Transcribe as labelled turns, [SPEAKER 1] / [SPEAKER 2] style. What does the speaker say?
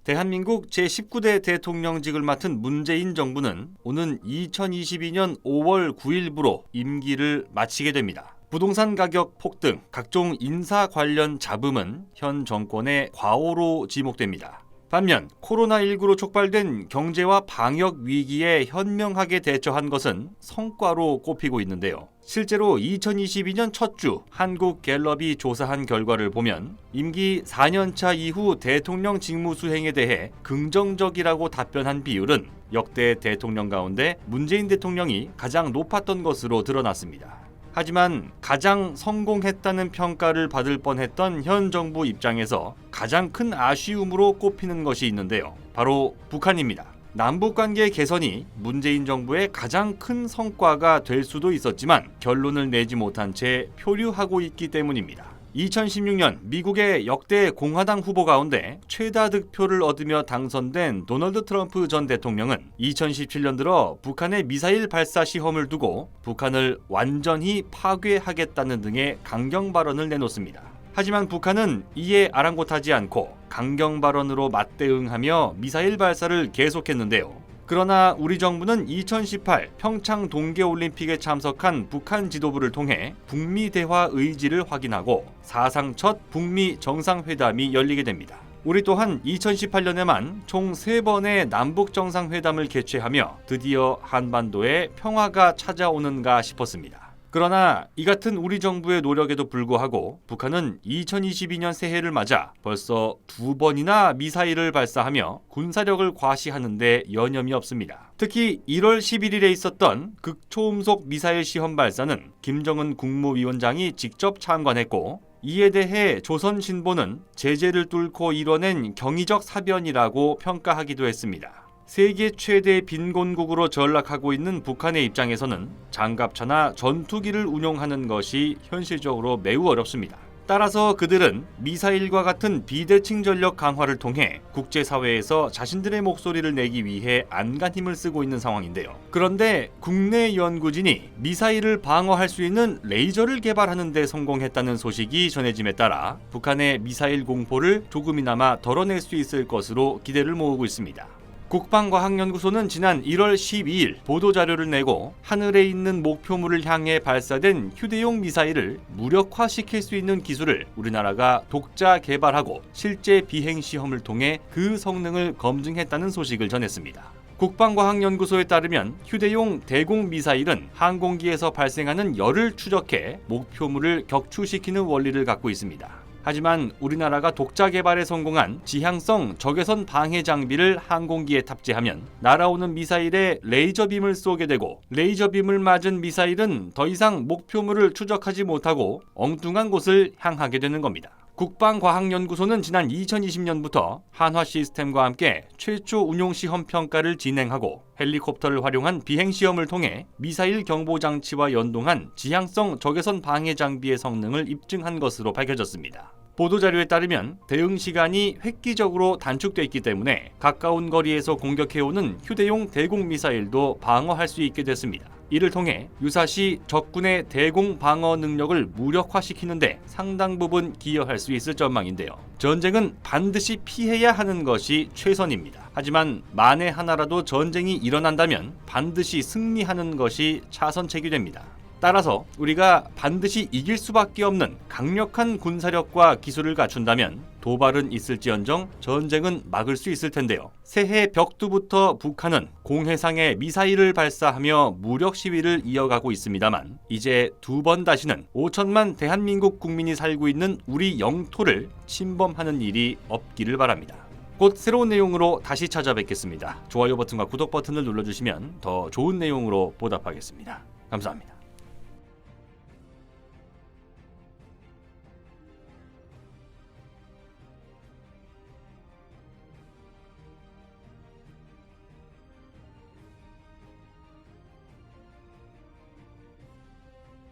[SPEAKER 1] 대한민국 제19대 대통령직을 맡은 문재인 정부는 오는 2022년 5월 9일부로 임기를 마치게 됩니다. 부동산 가격 폭등, 각종 인사 관련 잡음은 현 정권의 과오로 지목됩니다. 반면 코로나19로 촉발된 경제와 방역 위기에 현명하게 대처한 것은 성과로 꼽히고 있는데요. 실제로 2022년 첫 주 한국갤럽이 조사한 결과를 보면 임기 4년차 이후 대통령 직무 수행에 대해 긍정적이라고 답변한 비율은 역대 대통령 가운데 문재인 대통령이 가장 높았던 것으로 드러났습니다. 하지만 가장 성공했다는 평가를 받을 뻔했던 현 정부 입장에서 가장 큰 아쉬움으로 꼽히는 것이 있는데요. 바로 북한입니다. 남북관계 개선이 문재인 정부의 가장 큰 성과가 될 수도 있었지만 결론을 내지 못한 채 표류하고 있기 때문입니다. 2016년 미국의 역대 공화당 후보 가운데 최다 득표를 얻으며 당선된 도널드 트럼프 전 대통령은 2017년 들어 북한의 미사일 발사 시험을 두고 북한을 완전히 파괴하겠다는 등의 강경 발언을 내놓습니다. 하지만 북한은 이에 아랑곳하지 않고 강경 발언으로 맞대응하며 미사일 발사를 계속했는데요. 그러나 우리 정부는 2018 평창 동계올림픽에 참석한 북한 지도부를 통해 북미 대화 의지를 확인하고 사상 첫 북미 정상회담이 열리게 됩니다. 우리 또한 2018년에만 총 3번의 남북 정상회담을 개최하며 드디어 한반도에 평화가 찾아오는가 싶었습니다. 그러나 이 같은 우리 정부의 노력에도 불구하고 북한은 2022년 새해를 맞아 벌써 2번이나 미사일을 발사하며 군사력을 과시하는 데 여념이 없습니다. 특히 1월 11일에 있었던 극초음속 미사일 시험 발사는 김정은 국무위원장이 직접 참관했고 이에 대해 조선신보는 제재를 뚫고 이뤄낸 경이적 사변이라고 평가하기도 했습니다. 세계 최대 빈곤국으로 전락하고 있는 북한의 입장에서는 장갑차나 전투기를 운용하는 것이 현실적으로 매우 어렵습니다. 따라서 그들은 미사일과 같은 비대칭 전력 강화를 통해 국제사회에서 자신들의 목소리를 내기 위해 안간 힘을 쓰고 있는 상황인데요. 그런데 국내 연구진이 미사일을 방어할 수 있는 레이저를 개발하는 데 성공했다는 소식이 전해짐에 따라 북한의 미사일 공포를 조금이나마 덜어낼 수 있을 것으로 기대를 모으고 있습니다. 국방과학연구소는 지난 1월 12일 보도자료를 내고 하늘에 있는 목표물을 향해 발사된 휴대용 미사일을 무력화시킬 수 있는 기술을 우리나라가 독자 개발하고 실제 비행 시험을 통해 그 성능을 검증했다는 소식을 전했습니다. 국방과학연구소에 따르면 휴대용 대공 미사일은 항공기에서 발생하는 열을 추적해 목표물을 격추시키는 원리를 갖고 있습니다. 하지만 우리나라가 독자 개발에 성공한 지향성 적외선 방해 장비를 항공기에 탑재하면 날아오는 미사일에 레이저빔을 쏘게 되고 레이저빔을 맞은 미사일은 더 이상 목표물을 추적하지 못하고 엉뚱한 곳을 향하게 되는 겁니다. 국방과학연구소는 지난 2020년부터 한화 시스템과 함께 최초 운용 시험 평가를 진행하고 헬리콥터를 활용한 비행 시험을 통해 미사일 경보 장치와 연동한 지향성 적외선 방해 장비의 성능을 입증한 것으로 밝혀졌습니다. 보도자료에 따르면 대응 시간이 획기적으로 단축돼 있기 때문에 가까운 거리에서 공격해오는 휴대용 대공 미사일도 방어할 수 있게 됐습니다. 이를 통해 유사시 적군의 대공 방어 능력을 무력화시키는데 상당 부분 기여할 수 있을 전망인데요. 전쟁은 반드시 피해야 하는 것이 최선입니다. 하지만 만에 하나라도 전쟁이 일어난다면 반드시 승리하는 것이 차선책이 됩니다. 따라서 우리가 반드시 이길 수밖에 없는 강력한 군사력과 기술을 갖춘다면 도발은 있을지언정 전쟁은 막을 수 있을 텐데요. 새해 벽두부터 북한은 공해상에 미사일을 발사하며 무력 시위를 이어가고 있습니다만 이제 2번 다시는 5천만 대한민국 국민이 살고 있는 우리 영토를 침범하는 일이 없기를 바랍니다. 곧 새로운 내용으로 다시 찾아뵙겠습니다. 좋아요 버튼과 구독 버튼을 눌러주시면 더 좋은 내용으로 보답하겠습니다. 감사합니다.